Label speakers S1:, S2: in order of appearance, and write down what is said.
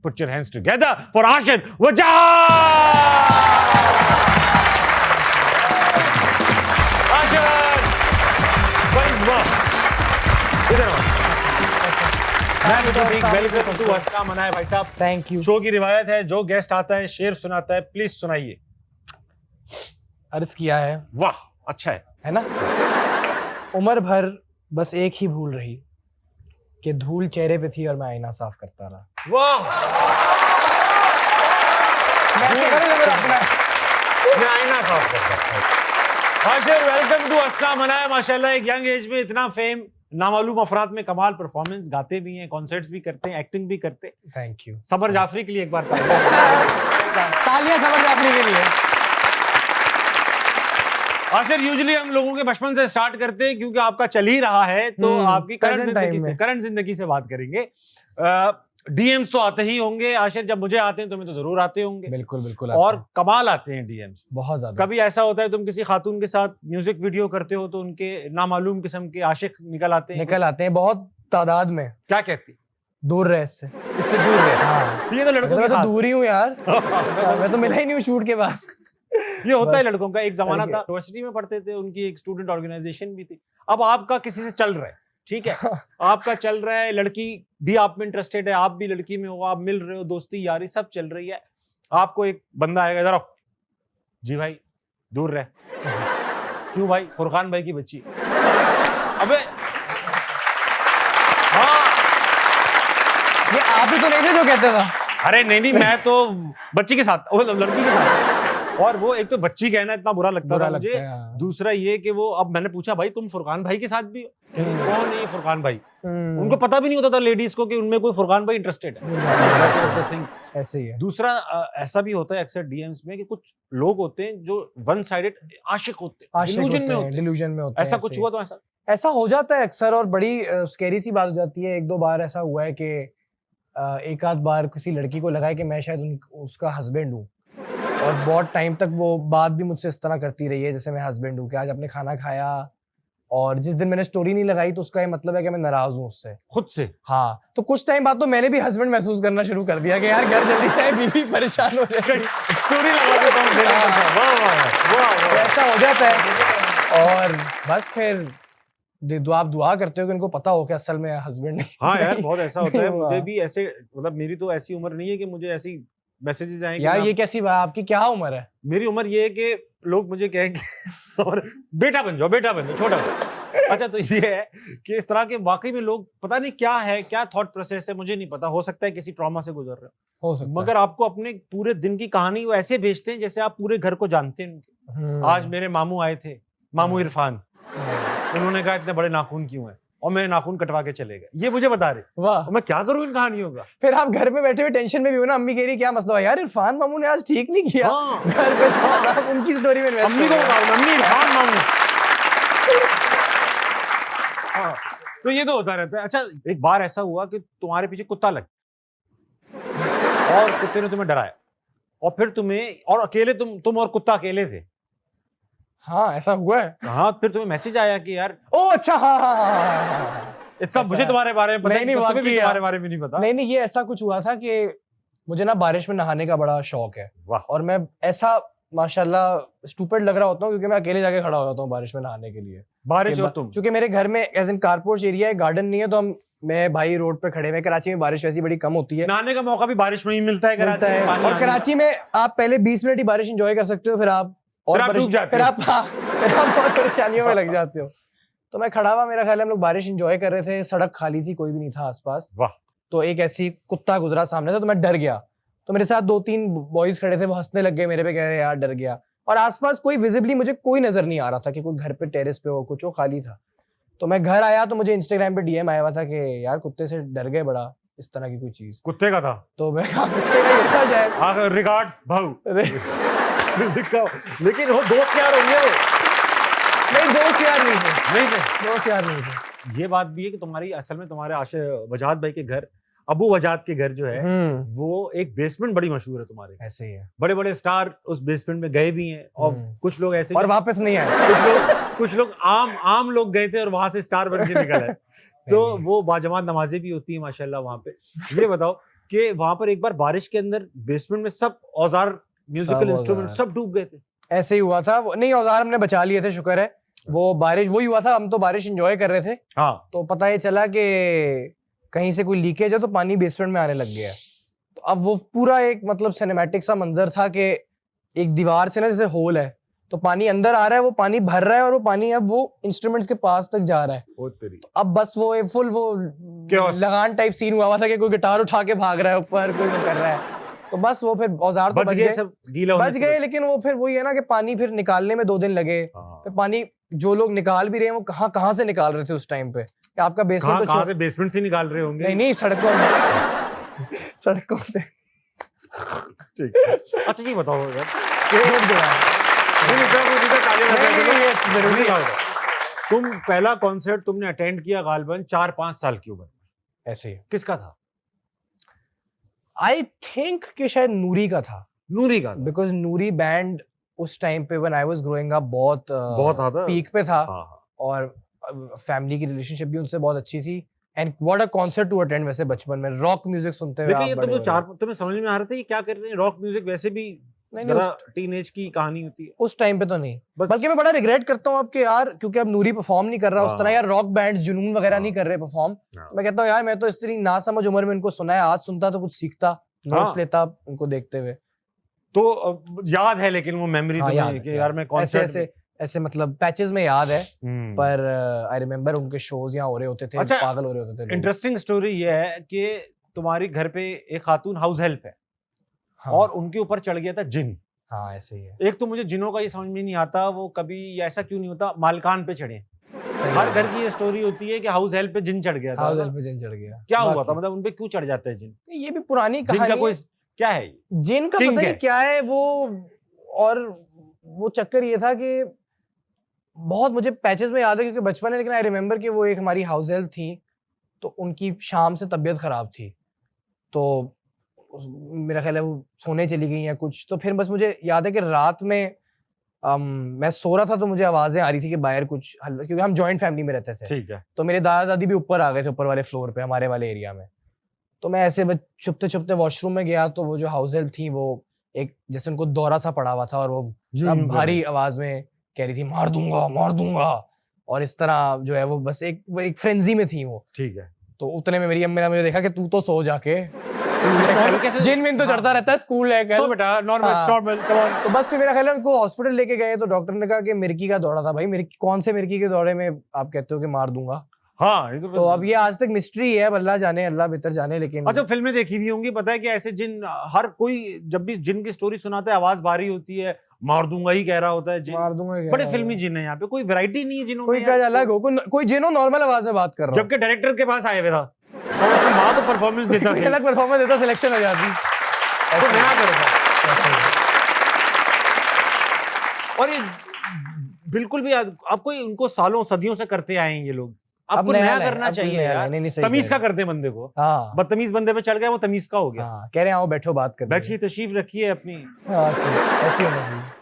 S1: Put your hands together for Ashir Wajad. Ashir, भाई वाह, इधर आओ। वेलकम टू अस्सलाम मनाए भाई साहब।
S2: Thank you.
S1: शो की रिवायत है, जो गेस्ट आता है शेर सुनाता है, प्लीज सुनाइए।
S2: अर्ज किया है,
S1: वाह अच्छा
S2: है ना। उम्र भर बस एक ही भूल रही कि धूल चेहरे पे थी और मैं आईना साफ करता रहा।
S1: वाह, मैं आईना साफ करता। आशिर, वेलकम टू अस्सलाम मनाया। माशाल्लाह एक यंग एज में इतना फेम, नामालूम अफराद में कमाल परफॉर्मेंस, गाते भी हैं, कॉन्सर्ट्स भी करते हैं, एक्टिंग भी करते हैं।
S2: Thank you.
S1: समर जाफरी के लिए एक बार
S2: तालियां समर जाफरी के लिए।
S1: आखिर यूजुअली हम लोगों के बचपन से स्टार्ट करते हैं, क्योंकि आपका चल ही रहा है, तो आपकी करंट जिंदगी से बात करेंगे। डीएम्स तो आते ही होंगे आशिर, जब मुझे आते हैं तुम्हें तो जरूर आते होंगे।
S2: बिल्कुल बिल्कुल।
S1: और कमाल आते हैं डीएम्स
S2: बहुत ज्यादा।
S1: कभी ऐसा होता है तुम किसी खातून के साथ म्यूजिक वीडियो करते हो तो उनके नामालूम किस्म के आशिक निकल आते हैं बहुत तादाद में। क्या कहती? दूर रहे, इससे दूर रहे। हाँ। ये तो लड़कों की
S2: तो दूर ही हूँ यार। मैं तो मिला ही नहीं हूँ शूट के बाद।
S1: ये होता है लड़कों का। एक जमाना था, यूनिवर्सिटी में पढ़ते थे, उनकी एक स्टूडेंट ऑर्गेनाइजेशन भी थी। अब आपका किसी से चल रहा है, ठीक है, आपका चल रहा है, लड़की भी आप में इंटरेस्टेड है, आप भी लड़की में हो, आप मिल रहे हो, दोस्ती यारी सब चल रही है। आपको एक बंदा आएगा, इधर आओ जी भाई, दूर रहे। क्यों भाई? फुरकान भाई की बच्ची। अबे हाँ,
S2: ये आप ही तो नहीं थे जो कहते था?
S1: अरे नहीं, मैं तो बच्ची के साथ, लड़की के साथ। और वो एक तो बच्ची कहना इतना बुरा लगता था मुझे। दूसरा ये कि वो, अब मैंने पूछा भाई तुम फुरकान भाई के साथ भी हो? कौन है फुरकान भाई? उनको पता भी नहीं होता था लेडीज को कि उनमें कोई फुरकान भाई इंटरेस्टेड है।
S2: ऐसे ही है।
S1: दूसरा ऐसा भी होता है अक्सर डीएम्स में कि कुछ लोग होते हैं जो वन साइडेड आशिक होते हैं, डिल्यूजन में होते हैं। ऐसा कुछ हुआ तो
S2: ऐसा हो जाता है अक्सर, और बड़ी स्कैरी सी बात हो जाती है। एक दो बार ऐसा हुआ है कि एक आध बार किसी लड़की को लगा है कि मैं शायद उसका हस्बैंड हूँ, और बहुत टाइम तक वो बात भी मुझसे इस तरह करती रही है जैसे मैं हस्बैंड हूँ, कि आज अपने खाना खाया, और जिस दिन मैंने स्टोरी नहीं लगाई तो उसका ये मतलब है कि मैं नाराज हूँ उससे, खुद से। हाँ, तो कुछ टाइम बाद तो मैंने भी हस्बैंड महसूस करना शुरू कर दिया कि यार घर जल्दी से बीवी परेशान हो जाएगी, स्टोरी लगा देता हूँ। ऐसा हो जाता है, और बस फिर आप दुआ करते हो कि इनको पता हो कि असल में हस्बैंड।
S1: हाँ यार, बहुत ऐसा होता है। मुझे भी ऐसे, मतलब मेरी तो ऐसी उम्र नहीं है कि मुझे ऐसी मैसेजेस आए
S2: यार। ये कैसी बात? आपकी क्या उम्र है?
S1: मेरी उम्र ये है कि लोग मुझे कहेंगे और बेटा बन जाओ, छोटा बन। अच्छा, तो ये है कि इस तरह के वाकई में लोग, पता नहीं क्या है, क्या थॉट प्रोसेस है, मुझे नहीं पता। हो सकता है किसी ट्रॉमा से गुजर रहे
S2: हो सकता है,
S1: मगर आपको अपने पूरे दिन की कहानी वो ऐसे भेजते हैं जैसे आप पूरे घर को जानते हैं। आज मेरे मामू आए थे, मामू इरफान, उन्होंने कहा इतने बड़े नाखून क्यों हैं, और मेरे नाखून कटवा के चले गए। ये मुझे बता रहे। वाह, मैं क्या करूं इन कहानियों का?
S2: फिर आप घर पे बैठे हुए टेंशन में भी हो ना, अम्मी कह रही क्या मसला है यार, इरफान मामू ने आज ठीक नहीं किया।
S1: हाँ।
S2: घर पे आप उनकी स्टोरी में
S1: अम्मी को बताओ, अम्मी इरफान मामू। हाँ, तो ये तो होता रहता है। अच्छा, एक बार ऐसा हुआ कि तुम्हारे पीछे कुत्ता लग और कुत्ते ने तुम्हें डराया, और फिर तुम्हें, और अकेले तुम और कुत्ता अकेले थे।
S2: हाँ, ऐसा हुआ है।
S1: हाँ, फिर तुम्हें मैसेज आया कि यार,
S2: ओ अच्छा, हाँ।
S1: इतना मुझे तुम्हारे बारे में पता है, तुम्हें भी तुम्हारे बारे में नहीं पता।
S2: नहीं, ये ऐसा कुछ हुआ था कि मुझे ना बारिश में नहाने का बड़ा शौक है, और मैं ऐसा माशाल्लाह स्टूपिड लग रहा होता हूँ क्योंकि मैं अकेले जाके खड़ा हो जाता हूँ बारिश में नहाने के लिए।
S1: बारिश और तुम?
S2: क्योंकि मेरे घर में एज इन कारपोर्च एरिया है, गार्डन नहीं है, तो मैं भाई रोड पे खड़े हुए। कराची में बारिश वैसी बड़ी कम होती है,
S1: नहाने का मौका भी बारिश में ही मिलता है कराची में।
S2: और कराची में आप पहले 20 मिनट ही बारिश एंजॉय कर सकते हो, फिर आप बहुत परेशानियों में लग जाते हो। तो मैं खड़ा हुआ, मेरा ख्याल है हम लोग बारिश एंजॉय कर रहे थे, सड़क खाली थी, कोई भी नहीं था आसपास। तो एक ऐसी कुत्ता गुजरा सामने से, तो मैं डर गया। तो मेरे साथ 2-3 बॉयज खड़े थे, वो हंसने लग गए मेरे पे, कह रहे यार डर गया। और आसपास कोई विजिबली मुझे कोई नजर नहीं आ रहा था कि कोई घर पे टेरेस पे हो कुछ हो, खाली था। तो मैं घर आया तो मुझे इंस्टाग्राम पे डीएम आया हुआ था कि यार कुत्ते से डर गए बड़ा, इस तरह की कोई चीज।
S1: कुत्ते का था? तो
S2: मैं कहा कुत्ते का ही था शायद।
S1: रिगार्ड्स भाऊ। लेकिन वो दोस्त यार होंगे?
S2: नहीं, दोस्त यार नहीं थे।
S1: ये बात भी है कि तुम्हारी असल में तुम्हारे आशिक वजाद भाई के घर, अबू वजाद के घर जो है, वो एक बेसमेंट बड़ी मशहूर है तुम्हारे।
S2: ऐसे ही है,
S1: बड़े बड़े स्टार उस बेसमेंट में गए भी हैं, और कुछ लोग ऐसे
S2: और वापस नहीं आए।
S1: कुछ लोग आम लोग गए थे और वहां से स्टार बन के निकल आए। तो वो बाजमात नमाजें भी होती है माशाल्लाह वहां पे। ये बताओ कि वहां पर एक बार बारिश के अंदर बेसमेंट में सब औजार, म्यूजिकल इंस्ट्रूमेंट
S2: औजार।
S1: सब डूब गए थे।
S2: ऐसे ही हुआ था नहीं, औजार हमने बचा लिए थे, शुक्र है। वो बारिश वही हुआ था, हम तो बारिश एंजॉय कर रहे थे,
S1: हाँ,
S2: तो पता ये चला कि कहीं से कोई लीकेज है तो पानी बेसमेंट में आने लग गया। तो अब वो पूरा एक मतलब सिनेमैटिक सा मंजर था कि एक दीवार से ना जैसे होल है, तो पानी अंदर आ रहा है, वो पानी भर रहा है और वो पानी अब वो इंस्ट्रूमेंट्स के पास तक जा रहा है।
S1: ओ तेरी।
S2: तो अब बस वो एक फुल वो
S1: Chaos।
S2: लगान टाइप सीन हुआ था कि कोई गिटार उठा के भाग रहा है ऊपर, कोई वो कर रहा है। तो बस वो फिर औजार तो
S1: बच गए सब, गीला होने
S2: बच
S1: से
S2: गए, लेकिन वो फिर वही है ना कि पानी फिर निकालने में 2 दिन लगे।
S1: हाँ।
S2: फिर पानी जो लोग निकाल भी रहे हैं वो कहाँ से निकाल रहे थे उस टाइम पे, कि आपका बेसमेंट तो
S1: कहाँ से बेसमेंट से निकाल रहे होंगे?
S2: नहीं सड़कों से।
S1: ठीक। अच्छा ये बताओ यार,
S2: जरूरी है।
S1: तुम पहला कॉन्सर्ट तुमने अटेंड किया गालिबन 4-5 साल की उम्र में,
S2: ऐसे ही
S1: किसका था?
S2: आई थिंक कि शायद नूरी का था,
S1: नूरी का था।
S2: बिकॉज नूरी बैंड उस टाइम पे when I was growing up बहुत
S1: था
S2: पीक पे था।
S1: हाँ, हाँ।
S2: और फैमिली की रिलेशनशिप भी उनसे बहुत अच्छी थी। And what a concert to attend. वैसे बचपन में रॉक म्यूजिक सुनते हुए
S1: देखिए
S2: आप
S1: ये
S2: बड़े हो रहे हो।
S1: तुम्हें समझ में आ रहा था ये क्या कर रहे हैं? रॉक म्यूजिक वैसे भी
S2: नहीं,
S1: जरा टीनेज की कहानी होती है।
S2: उस टाइम पे तो नहीं,
S1: बस-
S2: बल्कि मैं बड़ा रिग्रेट करता हूँ अब कि यार, क्योंकि अब नूरी परफॉर्म नहीं कर रहा उस
S1: हाँ।
S2: तरह, यार रॉक बैंड जुनून वगैरह
S1: हाँ।
S2: नहीं कर रहे परफॉर्म।
S1: हाँ।
S2: मैं कहता हूँ यार, मैं तो इस तरह ना समझ उम्र में इनको सुना है, आज सुनता तो कुछ सीखता, नोट्स
S1: हाँ।
S2: लेता उनको देखते हुए।
S1: तो याद है लेकिन वो मेमोरी
S2: हाँ, याद
S1: तुम्हें
S2: है,
S1: कि यार मैं कॉन्सर्ट
S2: ऐसे मतलब पैचेस में याद है, पर आई रिमेम्बर उनके शोज यहाँ हो रहे होते थे,
S1: अच्छा,
S2: पागल हो रहे होते थे लोग।
S1: इंटरेस्टिंग स्टोरी ये है कि तुम्हारी घर पे एक खातून हाउस हेल्प है
S2: हाँ,
S1: और उनके ऊपर चढ़ गया था जिन।
S2: हाँ ऐसे ही है।
S1: एक तो मुझे जिनों का ये समझ में नहीं आता, वो कभी ऐसा क्यों नहीं होता मालकान पे चढ़े।
S2: सही
S1: हर
S2: है।
S1: घर की ये स्टोरी होती है कि हाउस हेल्प पे जिन चढ़ गया था
S2: हाउस
S1: ना?
S2: हेल्प पे जिन चढ़ गया।
S1: क्या हुआ था,
S2: बाकी-
S1: मतलब उनपे क्यों चढ़ जाते हैं जिन?
S2: ये भी पुरानी
S1: जिन का
S2: कहानी
S1: कोई
S2: है।
S1: क्या है ये?
S2: जिन का
S1: किंग
S2: पता
S1: है।
S2: नहीं क्या है वो। और वो चक्कर ये था कि बहुत मुझे पैचेस में याद है क्योंकि बचपन है, लेकिन आई रिमेम्बर कि वो एक हमारी हाउस हेल्प थी, तो उनकी शाम से तबीयत खराब थी, तो मेरा ख्याल है वो सोने चली गई या कुछ। तो फिर बस मुझे याद है कि रात में मैं सो रहा था तो मुझे आवाजें आ रही थी कि बाहर कुछ हल्ला, क्योंकि हम जॉइंट फैमिली में रहते थे।
S1: ठीक है।
S2: तो मेरे दादा दादी भी ऊपर आ गए थे, ऊपर वाले फ्लोर पे, हमारे वाले एरिया में। तो मैं ऐसे बस छुपते छुपते वॉशरूम में गया, तो वो जो हाउस हेल्प थी वो एक जैसे उनको दौरा सा पड़ा हुआ था, और वो अब भारी आवाज में कह रही थी मार दूंगा, और इस तरह जो है वो बस वो एक फ्रेंजी में थी वो।
S1: ठीक है।
S2: तो उतने में मेरी अम्मी ने मुझे देखा कि तू तो सो जाके,
S1: कैसे-
S2: जिन विन तो
S1: हाँ।
S2: चढ़ता रहता है, स्कूल है
S1: सो
S2: कल।
S1: बेटा नॉर्मल
S2: हाँ।
S1: Normal come on.
S2: तो बस फिर मेरा ख्याल है उनको हॉस्पिटल लेके गए, तो डॉक्टर ने कहा कि मिर्गी का दौरा था। भाई मिर्गी कौन से मिर्गी के दौरे में आप कहते हो कि मार दूंगा?
S1: हाँ, ये
S2: तो अब ये आज तक मिस्ट्री है, अल्लाह जाने, अल्लाह बेहतर जाने। लेकिन
S1: अच्छा, फिल्में देखी हुई होंगी, पता है कि ऐसे जिन, हर कोई जब भी जिन की स्टोरी सुनाता है आवाज भारी होती है, मार दूंगा ही कह रहा होता है जिन।
S2: मार दूंगा क्या
S1: बड़े
S2: है?
S1: फिल्मी जिन है यहाँ पे, कोई वैरायटी नहीं है जिनों
S2: कोई
S1: में
S2: क्या
S1: यार।
S2: अलग हो, कोई जिनो नॉर्मल आवाज में बात कर रहा हो,
S1: जबकि डायरेक्टर के पास आए हुए था और उसकी माँ तो परफॉर्मेंस देता
S2: कोई
S1: है,
S2: अलग परफॉर्मेंस देता, सिलेक्शन हो जाती।
S1: तो नया करता। और ये बिल्कुल भी आपको उनको सालों सदियों से करते आए हैं ये लोग, आपको नया करना चाहिए यार।
S2: नहीं, सही
S1: तमीज
S2: कह
S1: का
S2: रहे
S1: करते बंदे को,
S2: हैं। हाँ
S1: बदतमीज बंदे पे चढ़ गया वो तमीज का हो गया।
S2: हाँ, कह रहे हैं आओ बैठो बात कर
S1: बैठिए, तशरीफ रखिए अपनी।
S2: हाँ, ऐसी होना चाहिए।